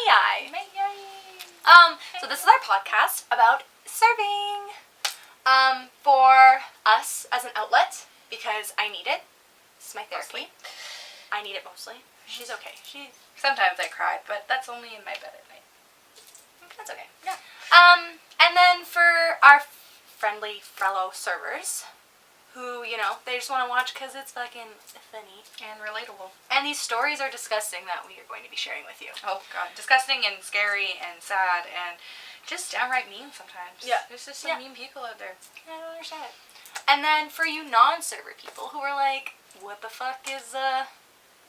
May I? So this is our podcast about serving. For us as an outlet, because I need it. This is my therapy. I need it mostly. She's okay. Sometimes I cry, but that's only in my bed at night. That's okay. Yeah. And then for our friendly fellow servers, who, they just want to watch because it's fucking funny. And relatable. And these stories are disgusting that we are going to be sharing with you. Oh, God. Disgusting and scary and sad and just downright mean sometimes. Yeah. There's just some mean people out there. I don't understand it. And then for you non-server people who are like, what the fuck is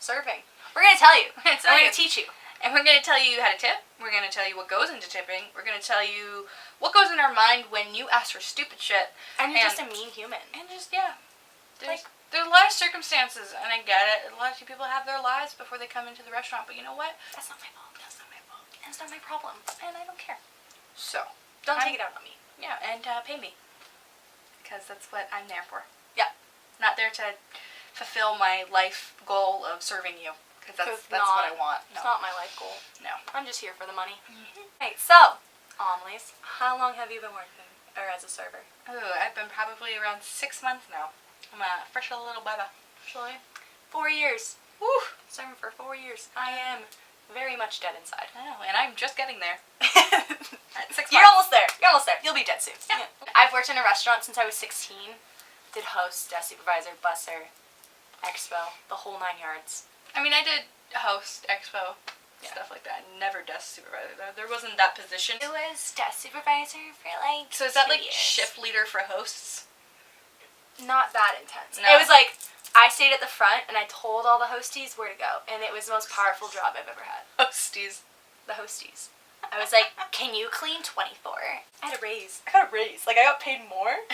serving? We're going to tell you. We're going to teach you. And we're going to tell you how to tip. We're going to tell you what goes into tipping. We're going to tell you what goes in our mind when you ask for stupid shit. And you're just a mean human. And just, There's a lot of circumstances, and I get it. A lot of people have their lives before they come into the restaurant, but you know what? That's not my fault. That's not my fault. And it's not my problem. And I don't care. So. Don't take it out on me. Yeah, and pay me. Because that's what I'm there for. Yeah. Not there to fulfill my life goal of serving you. Because that's what I want. No. It's not my life goal. No. I'm just here for the money. Hey, so, Emilee, how long have you been working as a server? Oh, I've been probably around 6 months now. I'm a fresh little baba. Actually, 4 years. Woo! Serving for 4 years. I am very much dead inside. I know, and I'm just getting there. 6 months. You're almost there. You're almost there. You'll be dead soon. Yeah. I've worked in a restaurant since I was 16. Did host, desk supervisor, busser, expo, the whole 9 yards. I mean, I did host, expo, stuff like that. Never desk supervisor. There wasn't that position. It was desk supervisor for like So is that 2 like years. shift leader for hosts? Not that intense. No. It was like, I stayed at the front and I told all the hosties where to go. And it was the most powerful job I've ever had. Hosties. The hosties. I was like, can you clean 24? I had a raise. I got a raise. Like, I got paid more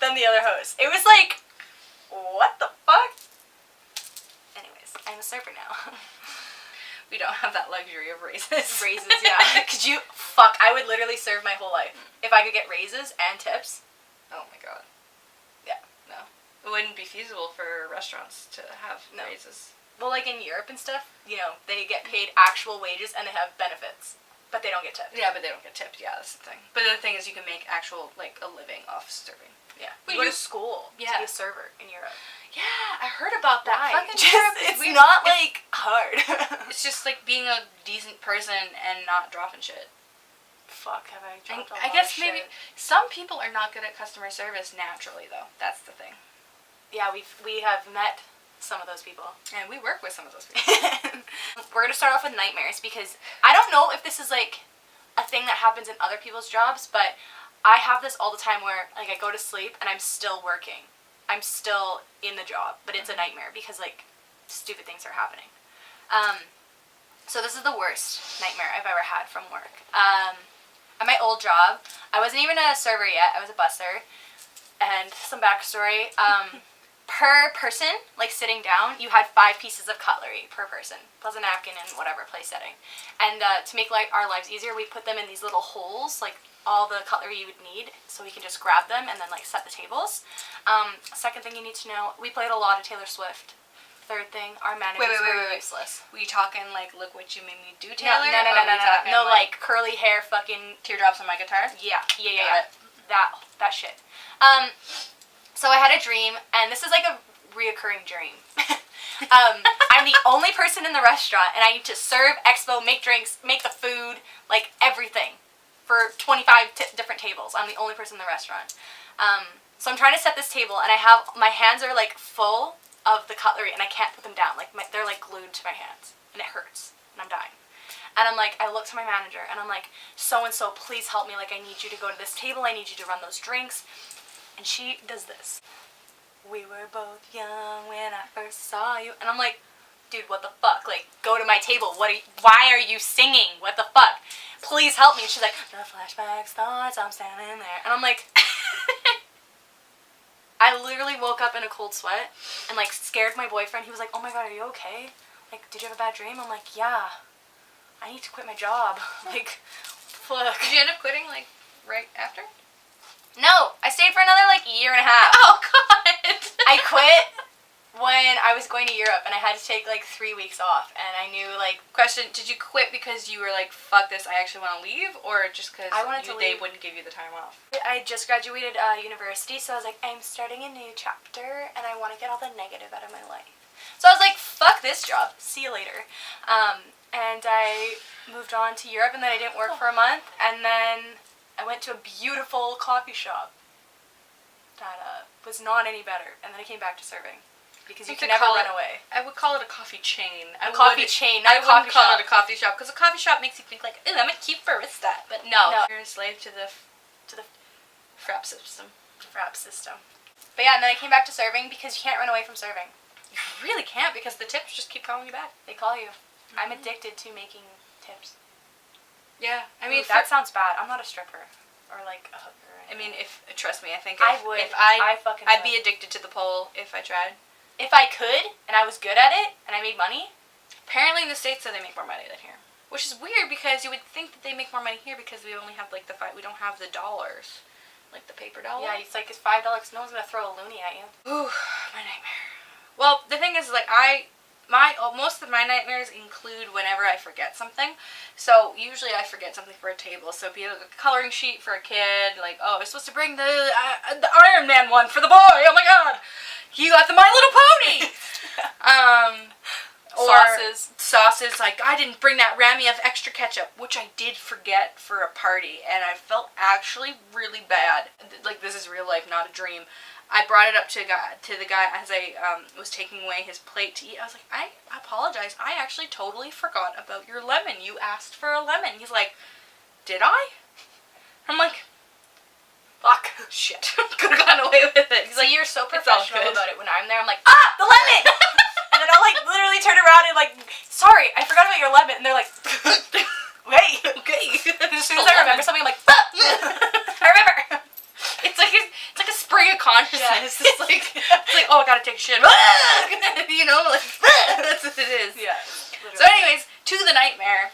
than the other host. It was like, what the fuck? Anyways, I'm a server now. We don't have that luxury of raises. Raises, yeah. Fuck, I would literally serve my whole life. If I could get raises and tips. Oh my god. Yeah. No. It wouldn't be feasible for restaurants to have raises. Well, like in Europe and stuff, they get paid actual wages and they have benefits. But they don't get tipped. Yeah, but they don't get tipped. Yeah, that's the thing. But the thing is, you can make actual, a living off serving. Yeah. You go to school to be a server in Europe. Yeah, I heard about that. Why? Fucking Europe is it's not, hard. It's just, being a decent person and not dropping shit. Fuck, have I dropped a lot I guess of maybe shit. some people are not good at customer service naturally, though. That's the thing. Yeah, we have met some of those people. And we work with some of those people. We're going to start off with nightmares because I don't know if this is, a thing that happens in other people's jobs, but I have this all the time where, I go to sleep and I'm still working. I'm still in the job, but it's a nightmare because, stupid things are happening. So this is the worst nightmare I've ever had from work. At my old job, I wasn't even a server yet. I was a busser. And some backstory. Per person, sitting down, you had 5 pieces of cutlery per person, plus a napkin and whatever place setting. And to make our lives easier, we put them in these little holes, all the cutlery you would need, so we can just grab them and then set the tables. Second thing you need to know, we played a lot of Taylor Swift. Third thing, our managers were useless. Were you talking look what you made me do, Taylor? No, curly hair, fucking teardrops on my guitar. Yeah. That shit. So I had a dream, and this is a reoccurring dream. I'm the only person in the restaurant, and I need to serve, expo, make drinks, make the food, everything, for 25 different tables. I'm the only person in the restaurant. So I'm trying to set this table, and my hands are full of the cutlery, and I can't put them down. They're glued to my hands, and it hurts, and I'm dying. And I'm I look to my manager, and I'm so-and-so, please help me. I need you to go to this table. I need you to run those drinks. And she does this. We were both young when I first saw you. And I'm dude, what the fuck? Go to my table. Why are you singing? What the fuck? Please help me. And she's the flashbacks, thoughts, I'm standing there. And I'm I literally woke up in a cold sweat and scared my boyfriend. He was oh my god, are you okay? Did you have a bad dream? I'm yeah. I need to quit my job. Fuck. Did you end up quitting right after? No, I stayed for another year and a half. Oh god. I quit when I was going to Europe and I had to take like 3 weeks off, and I knew like. Question: did you quit because you were like, "Fuck this, I actually want to leave," or just because they wouldn't give you the time off? I just graduated university, so I was like, I'm starting a new chapter, and I want to get all the negative out of my life. So I was like, fuck this job. See you later. And I moved on to Europe, and then I didn't work for a month, and then I went to a beautiful coffee shop that was not any better, and then I came back to serving because you can never run away. I would call it a coffee chain. A coffee chain, not a I coffee wouldn't call shop. it a coffee shop because a coffee shop makes you think like, ooh, I'm a cute barista, but no, you're a slave to the frap system. Frap system. But yeah, and then I came back to serving because you can't run away from serving. You really can't because the tips just keep calling you back. They call you. I'm addicted to making tips. Yeah, I mean, that sounds bad. I'm not a stripper or like a hooker. I mean, trust me, I think I would. I'd be addicted to the pole if I tried. If I could and I was good at it and I made money. Apparently, in the States, they make more money than here, which is weird because you would think that they make more money here because we only have like we don't have the dollars, like the paper dollars. Yeah, it's like it's $5. No one's gonna throw a loonie at you. Ooh, my nightmare. Well, the thing is, like, most of my nightmares include whenever I forget something. So, usually I forget something for a table. So, be it a coloring sheet for a kid, like, oh, I was supposed to bring the Iron Man one for the boy, oh my god! You got the My Little Pony! Or sauces, like, I didn't bring that Rami of extra ketchup, which I did forget for a party, and I felt actually really bad. Like, this is real life, not a dream. I brought it up to the guy as I was taking away his plate to eat. I was like, I apologize. I actually totally forgot about your lemon. You asked for a lemon. He's like, did I? I'm like, fuck. Shit. Could have gotten away with it. He's like, you're so professional about it. When I'm there, I'm like, the lemon! And then I'll like literally turn around and like, sorry, I forgot about your lemon. And they're like, wait. Okay. As soon as I remember something, I'm like, I remember. It's like a spring of consciousness. Yes. It's like, oh, I gotta take a shit. You know, like, that's what it is. Yeah. So, anyways, to the nightmare.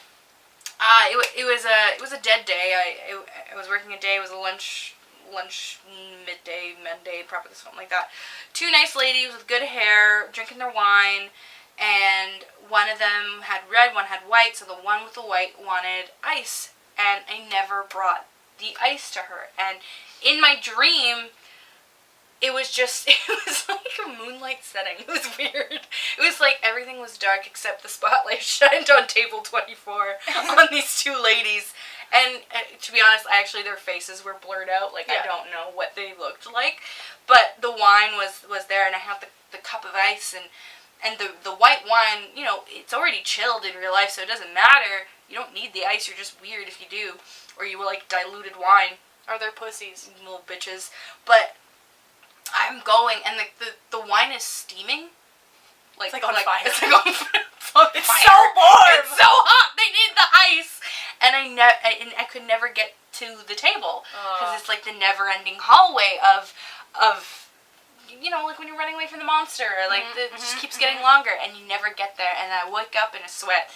It was a dead day. I was working a day. It was a lunch midday, probably something like that. Two nice ladies with good hair drinking their wine, and one of them had red, one had white. So the one with the white wanted ice, and I never brought the ice to her. And in my dream, it was like a moonlight setting. It was weird. It was like everything was dark except the spotlight shined on table 24 on these two ladies. And to be honest, actually their faces were blurred out. Like, yeah. I don't know what they looked like. But the wine was there, and I had the cup of ice, and the white wine, you know, it's already chilled in real life, so it doesn't matter. You don't need the ice, you're just weird if you do. Or you will like diluted wine. Or they're pussies. Little bitches. But I'm going, and the wine is steaming. It's like on fire. It's like on fire. It's so warm. It's so hot. They need the ice. And I could never get to the table because it's like the never-ending hallway of you know, like when you're running away from the monster, like it just keeps getting longer, and you never get there. And I wake up in a sweat.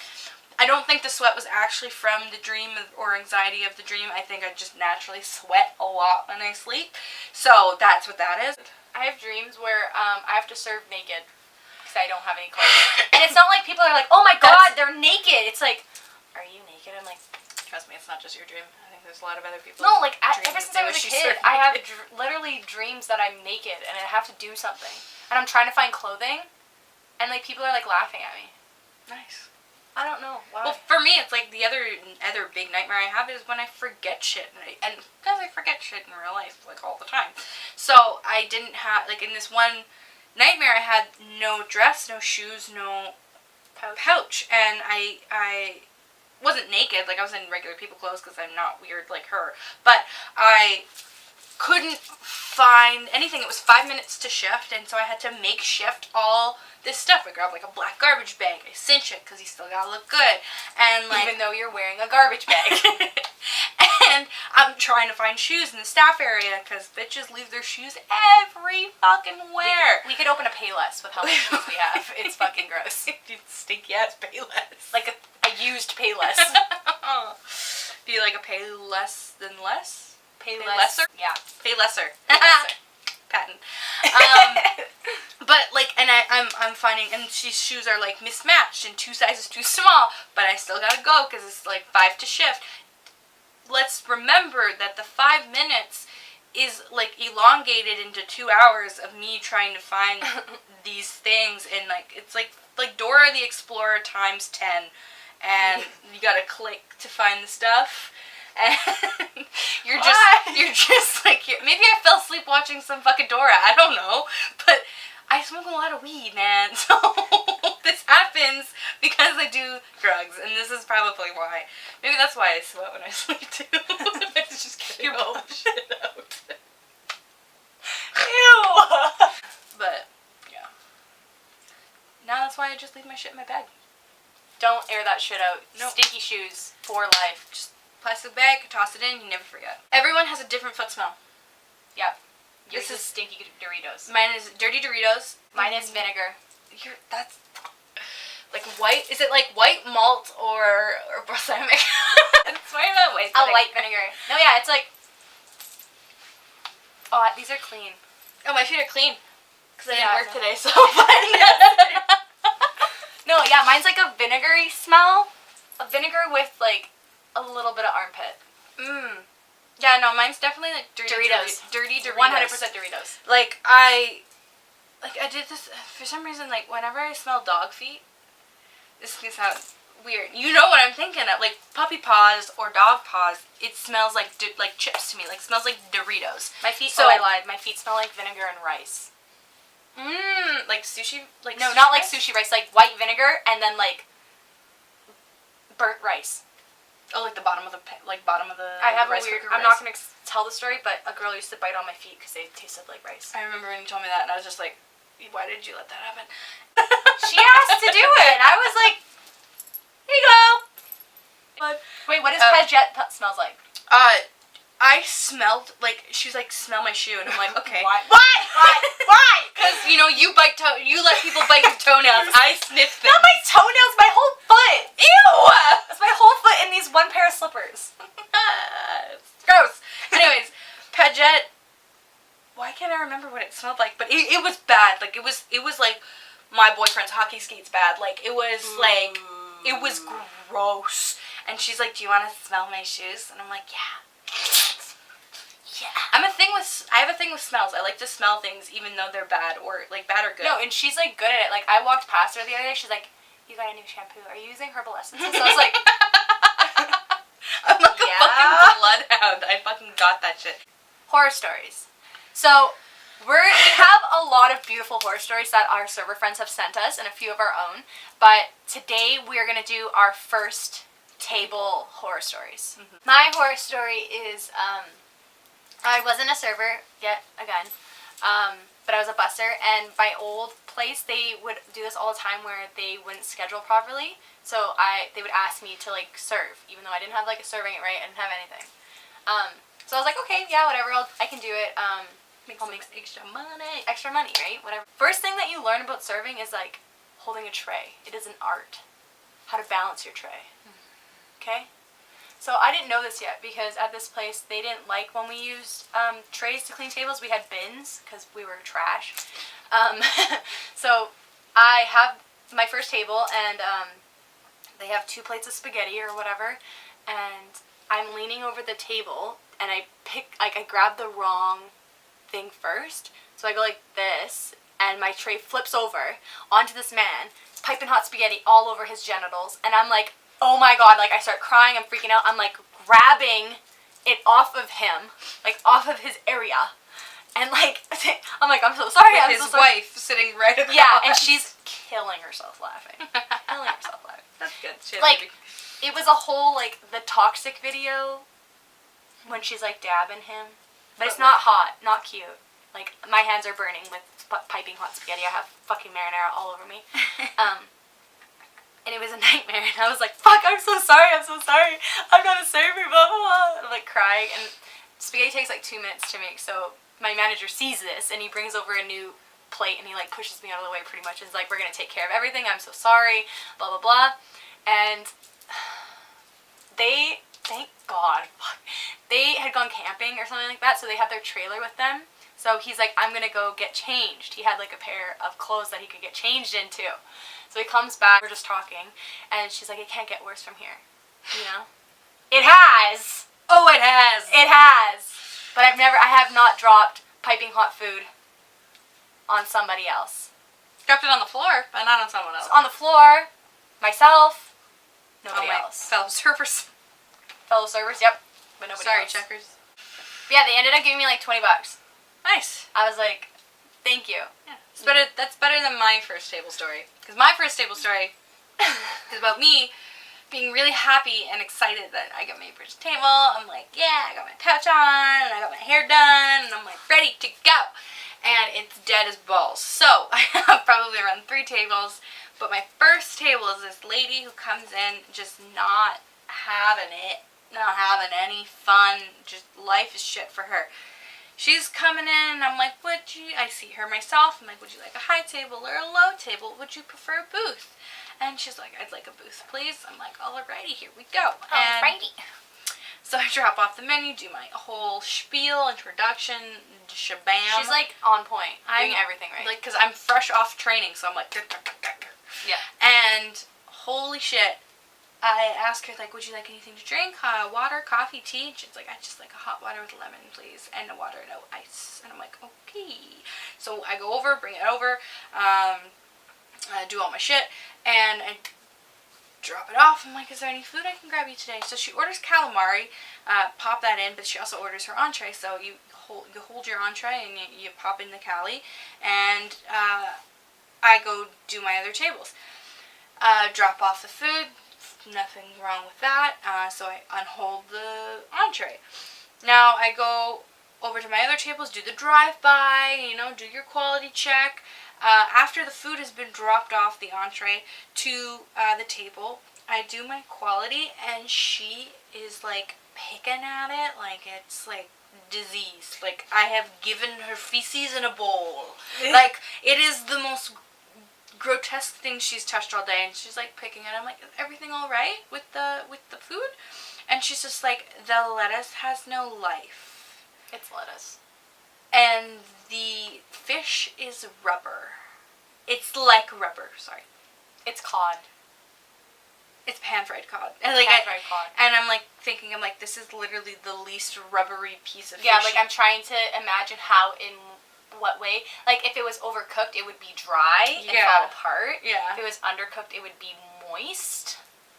I don't think the sweat was actually from the dream or anxiety of the dream. I think I just naturally sweat a lot when I sleep. So that's what that is. I have dreams where I have to serve naked because I don't have any clothes. And it's not like people are like, oh my god, they're naked. It's like, are you naked? I'm like, trust me, it's not just your dream. I think there's a lot of other people. No, like ever since I was a kid, I have literally dreams that I'm naked and I have to do something. And I'm trying to find clothing, and like people are like laughing at me. Nice. I don't know why. Well, for me, it's like the other big nightmare I have is when I forget shit, and because I forget shit in real life like all the time. So I didn't have, like, in this one nightmare, I had no dress, no shoes, no pouch, and I wasn't naked. Like, I was in regular people clothes because I'm not weird like her, but I couldn't find anything. It was 5 minutes to shift, and so I had to make shift all this stuff. I grabbed like a black garbage bag. I cinch it because you still gotta look good, and like, even though you're wearing a garbage bag. And I'm trying to find shoes in the staff area because bitches leave their shoes every fucking where. We could open a Payless with how many shoes we have. It's fucking gross. Stinky ass Payless. Like a used Payless. Be like a pay less than less. Pay lesser? Yeah. Pay lesser. Pay lesser. patent. But like, and I'm finding, and she's shoes are like mismatched and 2 sizes too small, but I still gotta go because it's like 5 to shift. Let's remember that the 5 minutes is like elongated into 2 hours of me trying to find these things, and like it's like Dora the Explorer times 10, and you gotta click to find the stuff. And you're just like, maybe I fell asleep watching some fucking Dora, I don't know, but I smoke a lot of weed, man, so this happens because I do drugs, and this is probably why. Maybe that's why I sweat when I sleep, too. I just get all the shit out. Ew! But, yeah. Now that's why I just leave my shit in my bag. Don't air that shit out. Nope. Stinky shoes for life. Just plastic bag, toss it in, you never forget. Everyone has a different foot smell. Yep. Yours This is stinky Doritos. Mine is dirty Doritos. Mine is vinegar. That's like white. Is it like white malt or balsamic? It's why that white. A white vinegar. No, yeah, it's like. Oh, these are clean. Oh, my feet are clean. Because I Yeah, didn't work no. today, so. No, yeah, mine's like a vinegary smell. A vinegar with like a little bit of armpit. Yeah, no, mine's definitely like Doritos. Dirty Doritos. 100% Doritos. Like I did this for some reason. Like whenever I smell dog feet, this can sound weird. You know what I'm thinking of? Like puppy paws or dog paws. It smells like chips to me. Like smells like Doritos. My feet. So- I lied. My feet smell like vinegar and rice. Like sushi. Like No, sushi not like rice? sushi rice. Like white vinegar and then like burnt rice. Oh, like the bottom of the I have a rice weird. cooker I'm rice. not gonna tell the story, but a girl used to bite on my feet because they tasted like rice. I remember when you told me that, and I was just like, why did you let that happen? She asked to do it, and I was like, "Here you go." Wait, what does Pagette smells like? I smelled, like, she was like, smell my shoe, and I'm like, okay. Why? Why? Because, you know, you you let people bite your toenails, I sniff them. Not my toenails, my whole foot. Ew! That's my whole foot in these one pair of slippers. It's gross. Anyways, Pagette, why can't I remember what it smelled like? But it was bad. Like, it was like my boyfriend's hockey skates bad. Like, it was like, it was gross. And she's like, do you want to smell my shoes? And I'm like, yeah. Yeah. I have a thing with smells. I like to smell things even though they're bad or like bad or good. No, and she's like good at it. Like I walked past her the other day. She's like, "You got a new shampoo? Are you using herbal essences?" So I was like, I'm like a fucking bloodhound. I fucking got that shit. horror stories. So we have a lot of beautiful horror stories that our server friends have sent us, and a few of our own. But today we are gonna do our first table horror stories. My horror story is I wasn't a server yet again, but I was a busser, and my old place they would do this all the time where they wouldn't schedule properly. So they would ask me to like serve, even though I didn't have like a serving it right. I didn't have anything. So I was like, okay, yeah, whatever. I can do it. I'll make extra money. extra money, right? Whatever. First thing that you learn about serving is like holding a tray. It is an art. How to balance your tray. Okay? So I didn't know this yet because at this place they didn't like when we used trays to clean tables. We had bins because we were trash. So I have my first table and they have 2 plates of spaghetti or whatever, and I'm leaning over the table and I grab the wrong thing first. So I go like this and my tray flips over onto this man, piping hot spaghetti all over his genitals, and I'm like, oh my god, like I start crying, I'm freaking out, I'm like grabbing it off of him, like off of his area, and like, I'm like, I'm so sorry, I'm so sorry. His wife sitting right across. Yeah, and she's killing herself laughing. That's good shit. Like, it was a whole, like, the toxic video when she's like dabbing him, but it's not hot, not cute. Like, my hands are burning with piping hot spaghetti, I have fucking marinara all over me. And it was a nightmare, and I was like, fuck, I'm so sorry, I'm not a server, blah, blah, blah. I'm like crying, and spaghetti takes like 2 minutes to make, so my manager sees this, and he brings over a new plate, and he like pushes me out of the way pretty much, and is like, we're gonna take care of everything, I'm so sorry, blah, blah, blah. And they, thank God, they had gone camping or something like that, so they had their trailer with them, So he's like, I'm gonna go get changed. He had like a pair of clothes that he could get changed into. So he comes back, we're just talking, and she's like, it can't get worse from here. You know? It has! Oh, it has! It has! But I have not dropped piping hot food on somebody else. Dropped it on the floor, but not on someone else. So on the floor, myself, nobody my else. fellow servers. Fellow servers, yep. But nobody Sorry, else. checkers. But yeah, they ended up giving me like $20. Nice. I was like, thank you. Yeah. That's better than my first table story. Because my first table story is about me being really happy and excited that I got my first table. I'm like, yeah, I got my pouch on, and I got my hair done, and I'm like, ready to go. And it's dead as balls. So, I have probably run 3 tables, but my first table is this lady who comes in just not having it, not having any fun, just life is shit for her. She's coming in, and I'm like, I see her myself, I'm like, would you like a high table or a low table? Would you prefer a booth? And she's like, I'd like a booth, please. I'm like, alrighty, here we go. Alrighty. So I drop off the menu, do my whole spiel, introduction, shabam. She's like on point, doing everything right. Like, because I'm fresh off training, so I'm like, yeah. And holy shit, I asked her, like, would you like anything to drink? Water, coffee, tea? She's like, I'd just like a hot water with lemon, please, and a water, no ice. And I'm like, okay. So I go over, bring it over, do all my shit, and I drop it off. I'm like, is there any food I can grab you today? So she orders calamari, pop that in, but she also orders her entree. So you hold your entree and you pop in the cali, and I go do my other tables. Drop off the food, nothing wrong with that. So I unhold the entree. Now I go over to my other tables, do the drive-by, do your quality check. After the food has been dropped off the entree to the table, I do my quality, and she is like picking at it like it's like disease. Like I have given her feces in a bowl. Like it is the most grotesque thing she's touched all day, and she's like picking at it. I'm like, is everything all right with the food? And she's just like, the lettuce has no life. It's lettuce. And the fish is rubber. It's like rubber, sorry. It's cod. It's pan-fried cod. And like pan-fried cod. And I'm like thinking, this is literally the least rubbery piece of fish. Yeah, like I'm trying to imagine how, in what way. Like if it was overcooked, it would be dry and fall apart. Yeah. If it was undercooked, it would be moist.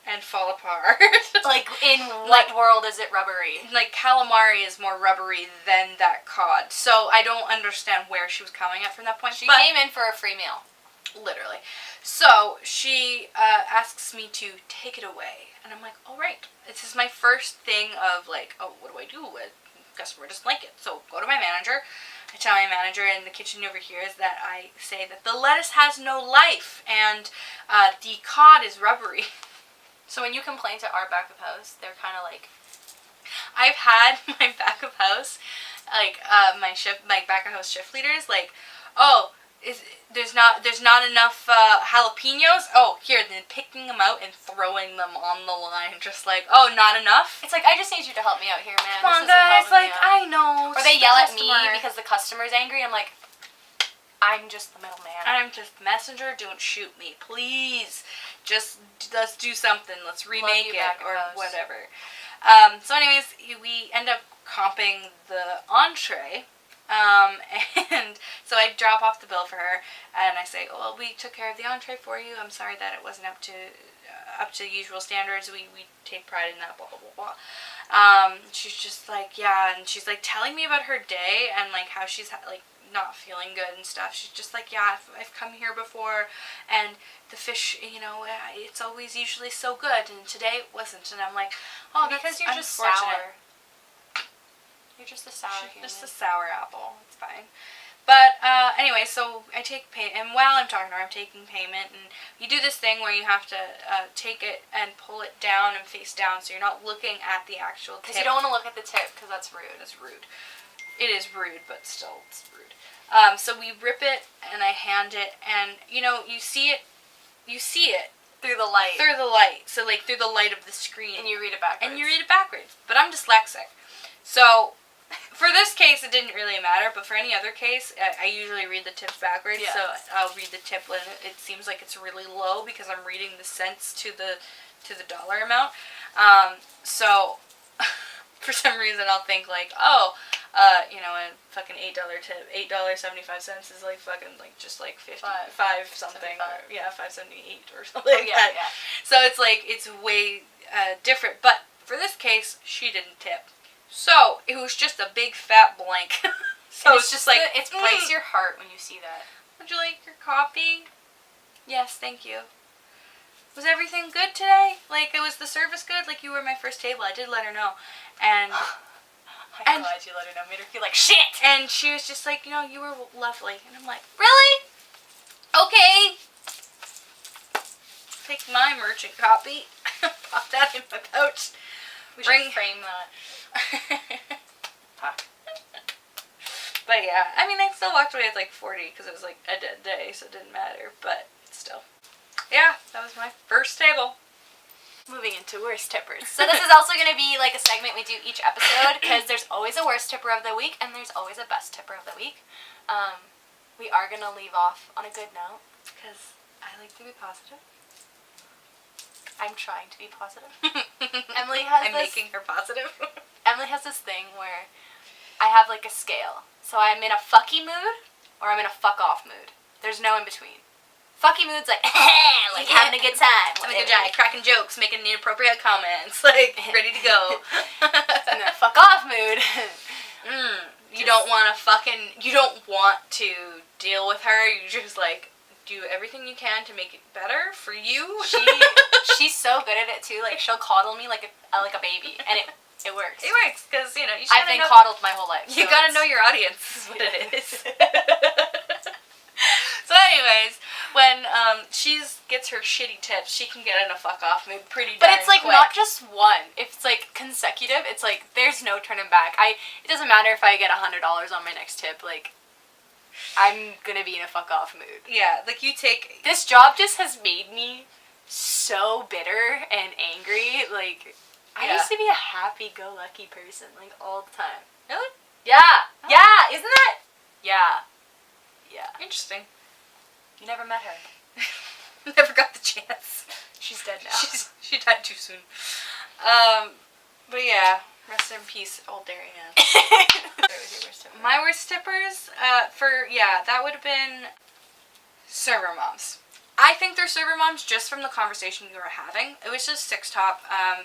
And fall apart. Like, in what world is it rubbery? Like, calamari is more rubbery than that cod. So, I don't understand where she was coming at from that point. She came in for a free meal. Literally. So, she asks me to take it away. And I'm like, alright. This is my first thing of, like, oh, what do I do? A customer doesn't like it. So, go to my manager. I tell my manager in the kitchen over here is that I say that the lettuce has no life. And the cod is rubbery. So when you complain to our back of house, they're kind of like, I've had my back of house, like my back of house shift leaders, like, oh, there's not enough jalapenos. Oh, here, then picking them out and throwing them on the line, just like, oh, not enough. It's like, I just need you to help me out here, man. Come on, guys, like, I know. Or they yell at me because the customer's angry. I'm like, I'm just the middleman. I'm just messenger. Don't shoot me, please. Just let's do something. Let's remake it or whatever. So, anyways, we end up comping the entree, and so I drop off the bill for her, and I say, "Oh, well, we took care of the entree for you. I'm sorry that it wasn't up to usual standards. We take pride in that. Blah blah blah blah." She's just like, yeah, and she's like telling me about her day and like how she's like not feeling good and stuff. She's just like, yeah, I've come here before, and the fish, it's always usually so good, and today it wasn't. And I'm like, oh, because you're just sour. You're just a sour human. Just a sour apple. It's fine. But anyway, so I take pay, and while I'm talking to her, I'm taking payment, and you do this thing where you have to take it and pull it down and face down, so you're not looking at the actual tip. Because you don't want to look at the tip, because that's rude. It's rude. It is rude, but still, it's rude. So we rip it, and I hand it, and, you see it through the light. Through the light. So, like, through the light of the screen. And you read it backwards. But I'm dyslexic. So, For this case, it didn't really matter, but for any other case, I usually read the tips backwards, Yeah. so I'll read the tip when it seems like it's really low because I'm reading the cents to the dollar amount. So, for some reason, I'll think like, a fucking $8 tip, $8.75 is like fucking like just like 5 something, or, yeah, $5.78 or something like that. Yeah. So it's like it's way different, but for this case, she didn't tip. So, it was just a big fat blank. So it's just like... It breaks your heart when you see that. Would you like your coffee? Yes, thank you. Was everything good today? Like, was the service good? Like, you were my first table. I did let her know. And... I'm glad you let her know. Made her feel like shit! And she was just like, you were lovely. And I'm like, really? Okay. Take my merchant copy. Pop that in my pouch. We should frame that. But yeah, I mean, I still walked away with like 40 because it was like a dead day, so it didn't matter. But still, yeah, that was my first table. Moving into worst tippers. So this is also going to be like a segment we do each episode because there's always a worst tipper of the week and there's always a best tipper of the week. We are going to leave off on a good note because I like to be positive. I'm trying to be positive. Emilee has making her positive. Emilee has this thing where I have like a scale. So I'm in a fucky mood or I'm in a fuck off mood. There's no in between. Fucky mood's like, like having a good time. Having a good time, cracking jokes, making inappropriate comments, like ready to go. In the fuck off mood. You don't want to deal with her. You just like do everything you can to make it better for you. She's so good at it too. Like she'll coddle me like a baby, and it works. It works because you just I've been coddled my whole life. You gotta know your audience. Is what it is. So, anyways, when she gets her shitty tips, she can get in a fuck off mood pretty darn quick. But it's like not just one. If it's like consecutive, it's like there's no turning back. It doesn't matter if I get $100 on my next tip. Like I'm gonna be in a fuck off mood. Yeah, like you take... This job just has made me so bitter and angry. Like, I used to be a happy-go-lucky person, like, all the time. Really? Yeah. Oh. Yeah, isn't that? Yeah. Yeah. Interesting. You never met her. Never got the chance. She's dead now. She died too soon. But yeah, rest in peace, old Darianne. My worst tippers, that would have been server moms. I think they're server moms just from the conversation we were having. It was just six top,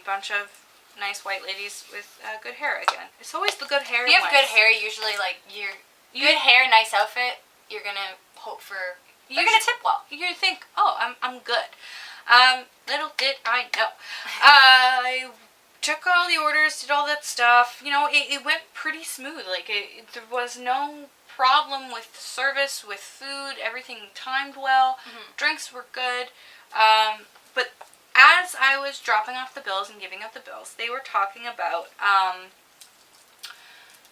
bunch of nice white ladies with good hair again. It's always the good hair. If you have good hair, usually like good hair, nice outfit, you're gonna hope for. You're gonna tip well. You're gonna think, oh, I'm good. Little did I know. I took all the orders, did all that stuff. It went pretty smooth. Like there was no problem with service, with food. Everything timed well. Mm-hmm. Drinks were good. But as I was dropping off the bills and giving out the bills, they were talking about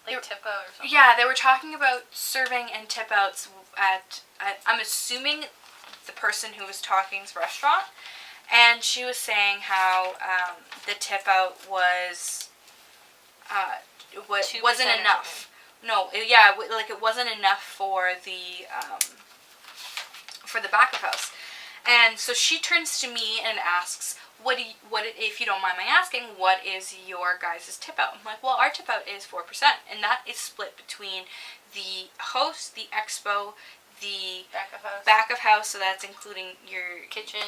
like tip out or something. Yeah, they were talking about serving and tip outs at I'm assuming the person who was talking's restaurant, and she was saying how the tip out wasn't enough. No, it wasn't enough for the back of house. And so she turns to me and asks, if you don't mind my asking, what is your guys' tip out? I'm like, well, our tip out is 4%, and that is split between the host, the expo, the back of house, so that's including your kitchen,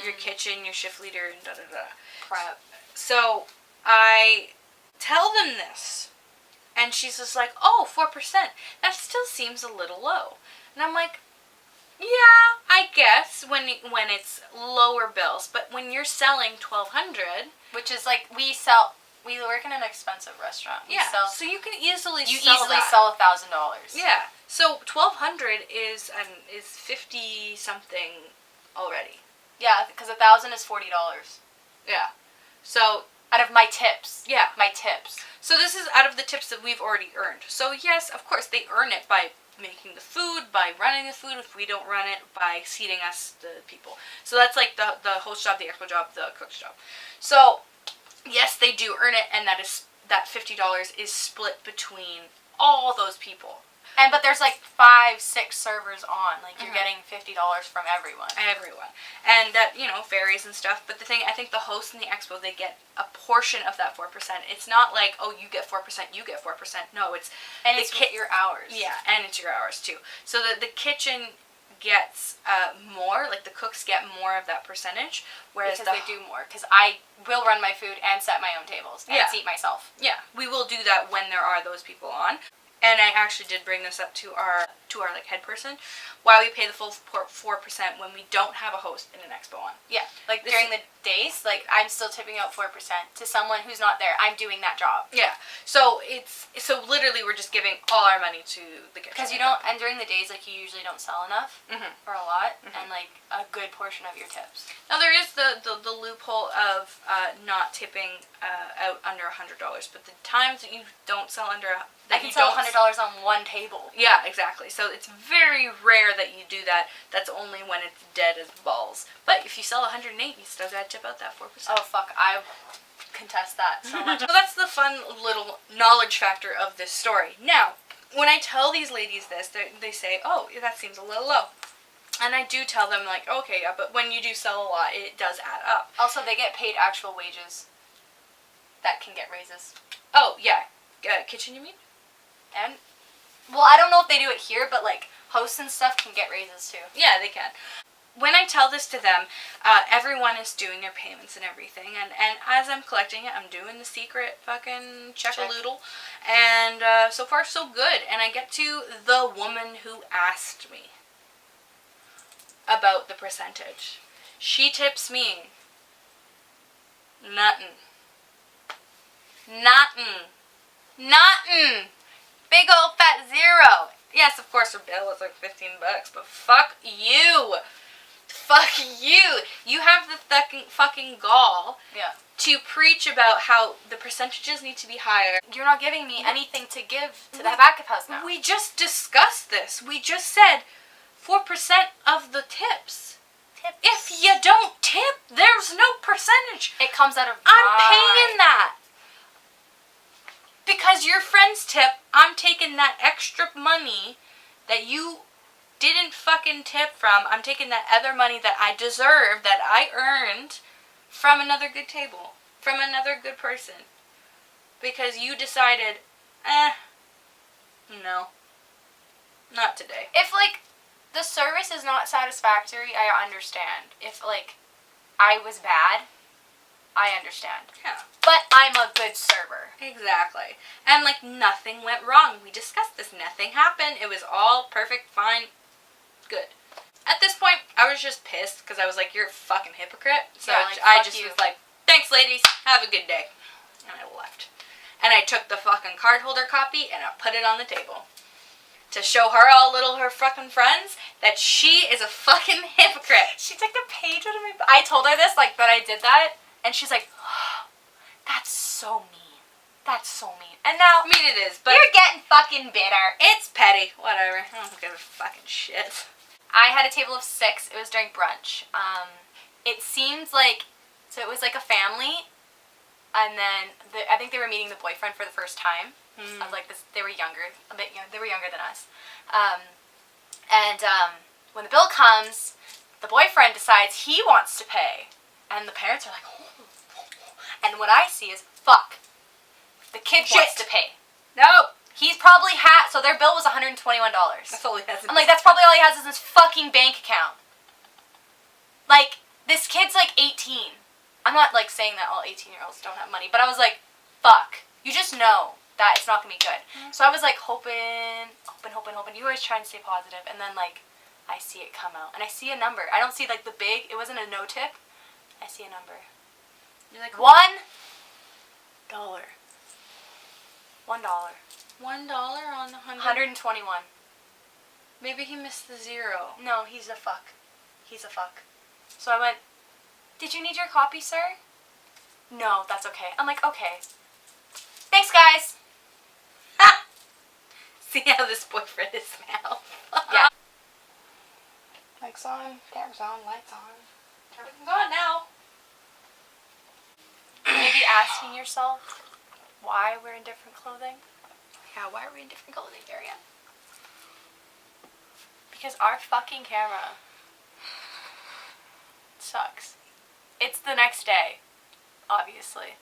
your shift leader, and da-da-da. Prep. So I tell them this, and she's just like, oh, 4%, that still seems a little low. And I'm like, yeah, I guess when it's lower bills, but when you're selling $1,200, which is like we work in an expensive restaurant. So you can easily sell $1,000. Yeah, so $1,200 is 50 something already. Yeah, because 1,000 is $40. Yeah, so out of my tips. Yeah, my tips. So this is out of the tips that we've already earned. So yes, of course they earn it by making the food, by running the food. If we don't run it, by seating us, the people. So that's like the host job, the expo job, the cook's job. So yes, they do earn it, and that $50 is split between all those people. But there's like 5-6 servers on. Like, you're Mm-hmm. getting $50 from everyone. And that, you know, varies and stuff. But the thing, I think the hosts in the expo, they get a portion of that 4%. It's not like, oh, you get 4%, you get 4%. No, it's... And it's your hours. Yeah, and it's your hours, too. So the kitchen gets more, like the cooks get more of that percentage, whereas because they do more. Because I will run my food and set my own tables and seat myself. Yeah, we will do that when there are those people on. And I actually did bring this up to our like head person, why we pay the full 4% when we don't have a host in an expo on. Yeah, like during the days, like I'm still tipping out 4% to someone who's not there. I'm doing that job. Yeah, so literally we're just giving all our money to the kitchen. Because you don't, and during the days, like you usually don't sell enough or a lot, and like a good portion of your tips. Now there is the loophole of not tipping out under $100, but the times that you don't sell under I can sell $100 on one table. Yeah, exactly. So it's very rare that you do that. That's only when it's dead as balls. But if you sell 108, you still gotta tip out that 4%. Oh fuck, I contest that so much. So that's the fun little knowledge factor of this story. Now, when I tell these ladies this, they say, oh, that seems a little low. And I do tell them, like, okay, yeah, but when you do sell a lot, it does add up. Also, they get paid actual wages that can get raises. Oh, yeah. Kitchen, you mean? And, well, I don't know if they do it here, but, like, hosts and stuff can get raises, too. Yeah, they can. When I tell this to them, everyone is doing their payments and everything, and as I'm collecting it, I'm doing the secret fucking check-a-loodle, and so far so good, and I get to the woman who asked me about the percentage. She tips me nothing. Big old fat zero. Yes, of course her bill was like $15, but fuck you. Fuck you. You have the fucking gall to preach about how the percentages need to be higher. You're not giving me anything to give to the backup house now. We just discussed this. We just said 4% of the tips. If you don't tip, there's no percentage. It comes out of I'm paying that. Because your friends tip, I'm taking that extra money that you didn't fucking tip from. I'm taking that other money that I deserve, that I earned from another good table, from another good person. Because you decided, no, not today. If, like, the service is not satisfactory, I understand. If, like, I was bad, I understand. Yeah. But I'm a good server. Exactly. And, like, nothing went wrong. We discussed this. Nothing happened. It was all perfect, fine, good. At this point, I was just pissed because I was like, you're a fucking hypocrite. So yeah, like, I just you. was like, thanks, ladies. Have a good day. And I left. And I took the fucking card holder copy and I put it on the table. To show her her fucking friends that she is a fucking hypocrite. She took the page out of my book. I told her this, like, that I did that. And she's like, oh, that's so mean. That's so mean. And now, I mean, it is, but you're getting fucking bitter. It's petty. Whatever. I don't give a fucking shit. I had a table of 6. It was during brunch. It seems like, so it was like a family. And then, I think they were meeting the boyfriend for the first time. Of like this, they were younger, a bit young. They were younger than us. When the bill comes, the boyfriend decides he wants to pay. And the parents are like, oh. And what I see is, fuck. The kid wants to pay. No. He's probably so their bill was $121. That's all he has. I'm like, that's probably all he has is his fucking bank account. Like, this kid's like 18. I'm not like saying that all 18-year-olds don't have money, but I was like, fuck. You just know that it's not gonna be good. So I was like hoping. You always try and stay positive, and then like, I see it come out, and I see a number. I don't see like the big, it wasn't a no tip. I see a number. You're like, $1. $1. $1 on the 100. 121. Maybe he missed the zero. No, he's a fuck. He's a fuck. So I went, did you need your copy, sir? No, that's okay. I'm like, okay. Thanks, guys. See how this boyfriend is now. Yeah. Mics on, cameras on, lights on. Everything's on now. Maybe asking yourself why we're in different clothing. Yeah, why are we in different clothing, Darianne? Because our fucking camera sucks. It's the next day, obviously.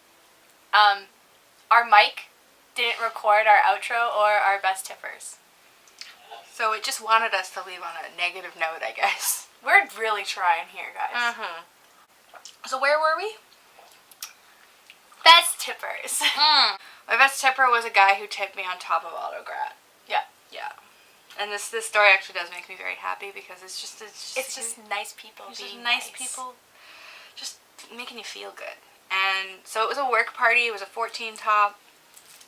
Our mic didn't record our outro or our best tippers. So it just wanted us to leave on a negative note, I guess. We're really trying here, guys. So where were we? Best tippers. My best tipper was a guy who tipped me on top of autograt. Yeah. Yeah. And this story actually does make me very happy because it's just nice people it's being just nice people just making you feel good. And so it was a work party. It was a 14 top.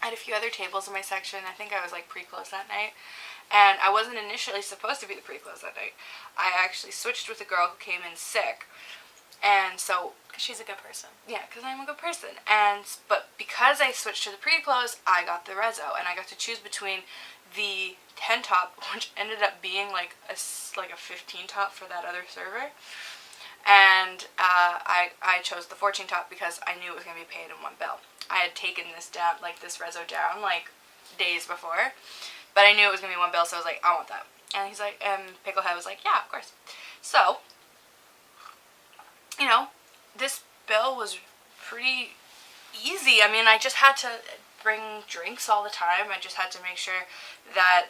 I had a few other tables in my section. I think I was like pre-close that night. And I wasn't initially supposed to be the pre-close that night. I actually switched with a girl who came in sick. And so... Because she's a good person. Yeah, because I'm a good person. But because I switched to the pre-close, I got the rezo. And I got to choose between the 10 top, which ended up being like a 15 top for that other server. And I chose the 14 top because I knew it was going to be paid in one bill. I had taken this down, like this rezo down, like days before. But I knew it was going to be one bill, so I was like, I want that. And he's like, Picklehead was like, yeah, of course. So, you know, this bill was pretty easy. I mean, I just had to bring drinks all the time. I just had to make sure that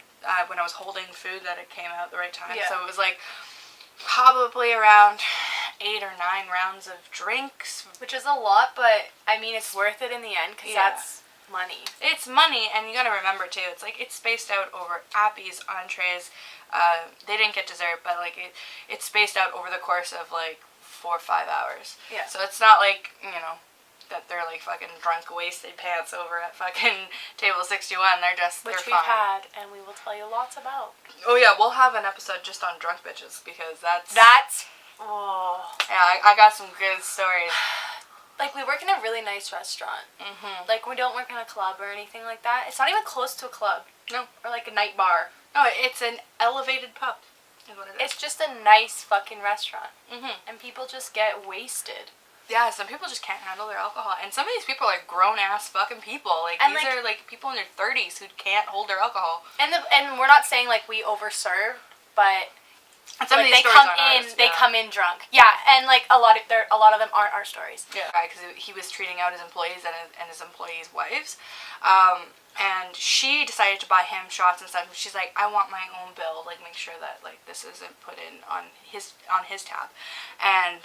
when I was holding food that it came out at the right time. Yeah. So it was like probably around 8 or 9 rounds of drinks. Which is a lot, but I mean, it's worth it in the end because that's money. It's money, and you gotta remember too, it's like it's spaced out over appies, entrees. They didn't get dessert, but like it's spaced out over the course of like 4 or 5 hours. Yeah. So it's not like, you know, that they're like fucking drunk, wasted pants over at fucking table 61. They're just, Which they're we've fine. had, and we will tell you lots about. Oh yeah, we'll have an episode just on drunk bitches because that's oh. Yeah, I got some good stories. Like, we work in a really nice restaurant. Like, we don't work in a club or anything like that. It's not even close to a club. No. Or like a night bar. No, it's an elevated pub. Is what it is. It's just a nice fucking restaurant. Mm-hmm. And people just get wasted. Yeah, some people just can't handle their alcohol. And some of these people are grown-ass fucking people. Like, and these are, like, people in their 30s who can't hold their alcohol. And we're not saying, like, we overserve, but... And some like, of these they stories come aren't in, ours, they come in drunk. Yeah, and, like, a lot of them aren't our stories. Yeah, because he was treating out his employees and his employees' wives. And she decided to buy him shots and stuff. And she's like, I want my own bill. Like, make sure that, like, this isn't put in on his tab. And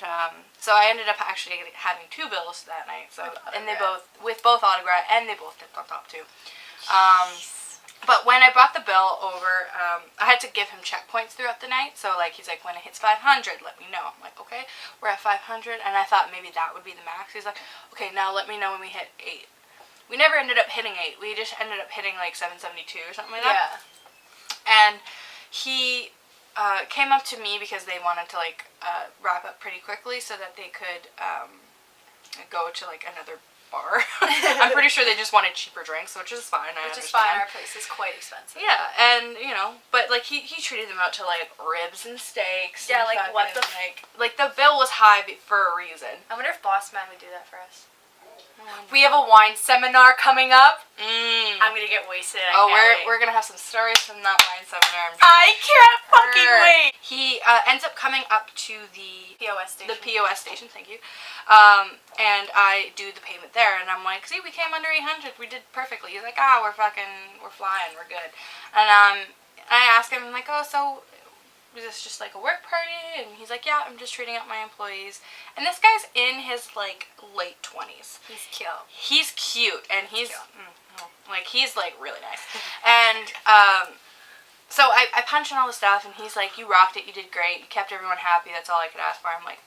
so I ended up actually having 2 bills that night. So and they both with both autograph, and they both tipped on top too. But when I brought the bill over, I had to give him checkpoints throughout the night. So, like, he's like, when it hits 500, let me know. I'm like, okay, we're at 500. And I thought maybe that would be the max. He's like, okay, now let me know when we hit 8. We never ended up hitting 8. We just ended up hitting, like, 772 or something like that. Yeah. And he came up to me because they wanted to, like, wrap up pretty quickly so that they could go to, like, another bar. I'm pretty sure they just wanted cheaper drinks, which is fine. I understand. Our place is quite expensive. Yeah, and you know, but like he treated them out to like ribs and steaks. Yeah, and like what the like the bill was high for a reason. I wonder if Boss Man would do that for us. We have a wine seminar coming up. I'm gonna get wasted. We're gonna have some stories from that wine seminar. I can't fucking wait. He ends up coming up to the POS station. The POS station, thank you. And I do the payment there, and I'm like, see, we came under 800. We did perfectly. He's like, we're flying, we're good. And I ask him, I'm like, oh, so is this just like a work party? And he's like, yeah, I'm just treating out my employees. And this guy's in his like late 20s. He's cute. He's cute, and he's like he's like really nice. And so I punch in all the stuff, and he's like, you rocked it, you did great, you kept everyone happy. That's all I could ask for. I'm like,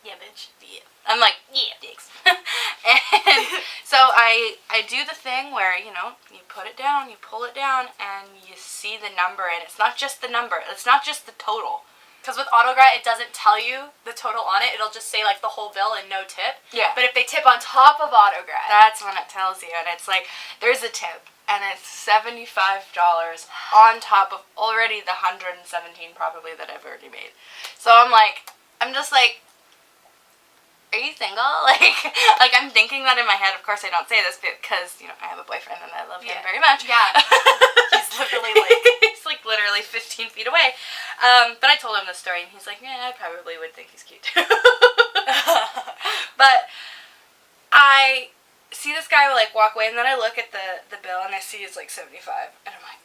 yeah, bitch. Yeah. I'm like, yeah, thanks. And so I do the thing where, you know, you put it down, you pull it down, and you see the number, and it's not just the number. It's not just the total. Because with Autograt, it doesn't tell you the total on it. It'll just say, like, the whole bill and no tip. Yeah. But if they tip on top of Autograt, that's when it tells you, and it's like, there's a tip, and it's $75 on top of already the 117 probably that I've already made. So I'm just like, are you single? Like I'm thinking that in my head. Of course, I don't say this because, you know, I have a boyfriend and I love him very much. Yeah. He's literally like... he's like literally 15 feet away. But I told him the story and he's like, yeah, I probably would think he's cute too. But I see this guy like walk away and then I look at the bill and I see it's like $75 and I'm like,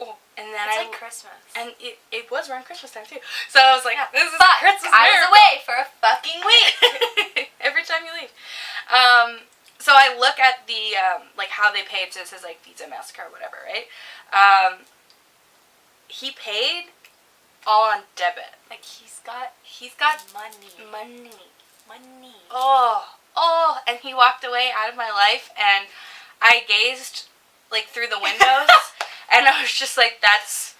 oh. And then it's like Christmas. And it was around Christmas time too. So I was like, this is a Christmas I was miracle. away for a fucking week. Every time you leave. So I look at the, like how they paid, so it says like Visa, MasterCard, whatever, right? He paid all on debit. Like he's got money. Money. Oh, and he walked away out of my life and I gazed like through the windows and I was just like, that's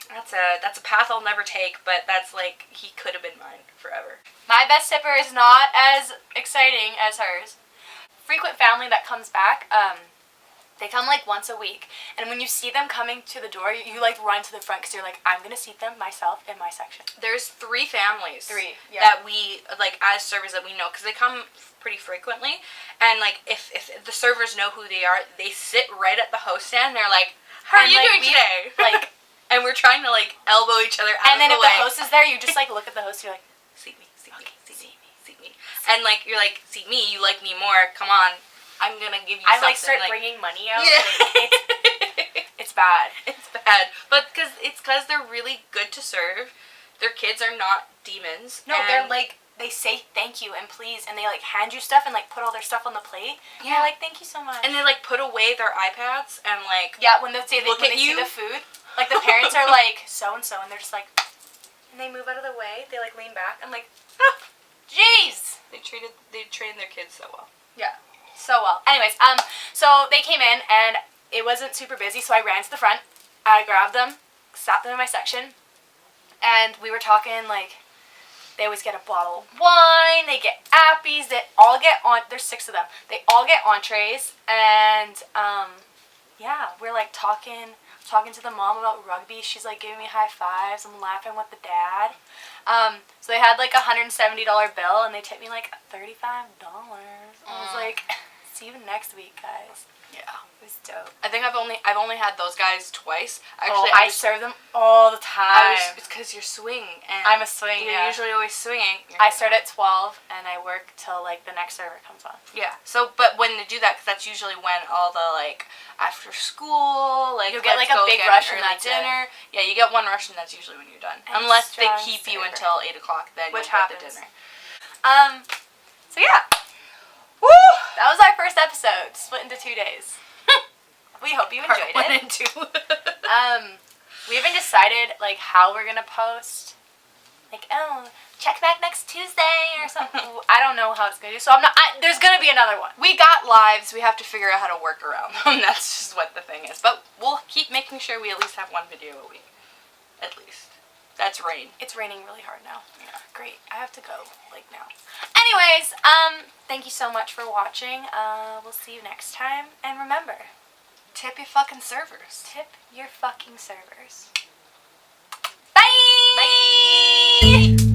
a path I'll never take, but that's like, he could have been mine forever. My best tipper is not as exciting as hers. Frequent family that comes back, they come like once a week, and when you see them coming to the door, you like run to the front because you're like, I'm gonna seat them myself in my section. There's 3 families. Yeah. That we, like, as servers that we know, because they come pretty frequently, and like, if the servers know who they are, they sit right at the host stand, and they're like, how are you doing today? Like, and we're trying to like elbow each other out of the way. And then if the host is there, you just like look at the host, you're like, seat me. And like, you're like, seat me, you like me more, come on, I'm gonna give you something. I like start bringing money out. Yeah. Like, it's bad. It's bad. But because they're really good to serve. Their kids are not demons. No, they're like, they say thank you and please, and they like hand you stuff and like put all their stuff on the plate. Yeah. They're like, thank you so much. And they like put away their iPads and like, yeah, when they see the food, like the parents are like so and they're just like, and they move out of the way. They like lean back. I'm like, jeez. They trained their kids so well. Yeah, so well. Anyways, so they came in and it wasn't super busy, so I ran to the front. I grabbed them, sat them in my section, and we were talking like, they always get a bottle of wine, they get appies, they all get there's 6 of them. They all get entrees, and yeah, we're like talking to the mom about rugby. She's like giving me high fives. I'm laughing with the dad. So they had like $170 bill and they tipped me like $35. I was like, see you next week, guys. Yeah, it was dope. I think I've only had those guys twice. Actually, I serve them all the time. It's because you're swinging. And I'm a swing. You're usually always swinging. I start at 12 and I work till like the next server comes on. Yeah. So, but when they do that, because that's usually when all the like after school, like you'll get like a big rush and that's dinner. Yeah, you get one rush and that's usually when you're done. Unless they keep you until 8 o'clock, then you'll get the dinner. So yeah. Woo! That was our first episode, split into 2 days. We hope you enjoyed it. 1 and 2. We haven't decided like how we're gonna post. Like, check back next Tuesday or something. I don't know how it's gonna do. So there's gonna be another one. We got lives. We have to figure out how to work around them. That's just what the thing is. But we'll keep making sure we at least have 1 video a week. At least. That's rain. It's raining really hard now. Yeah. Great. I have to go, like, now. Anyways, thank you so much for watching. We'll see you next time. And remember, tip your fucking servers. Tip your fucking servers. Bye! Bye!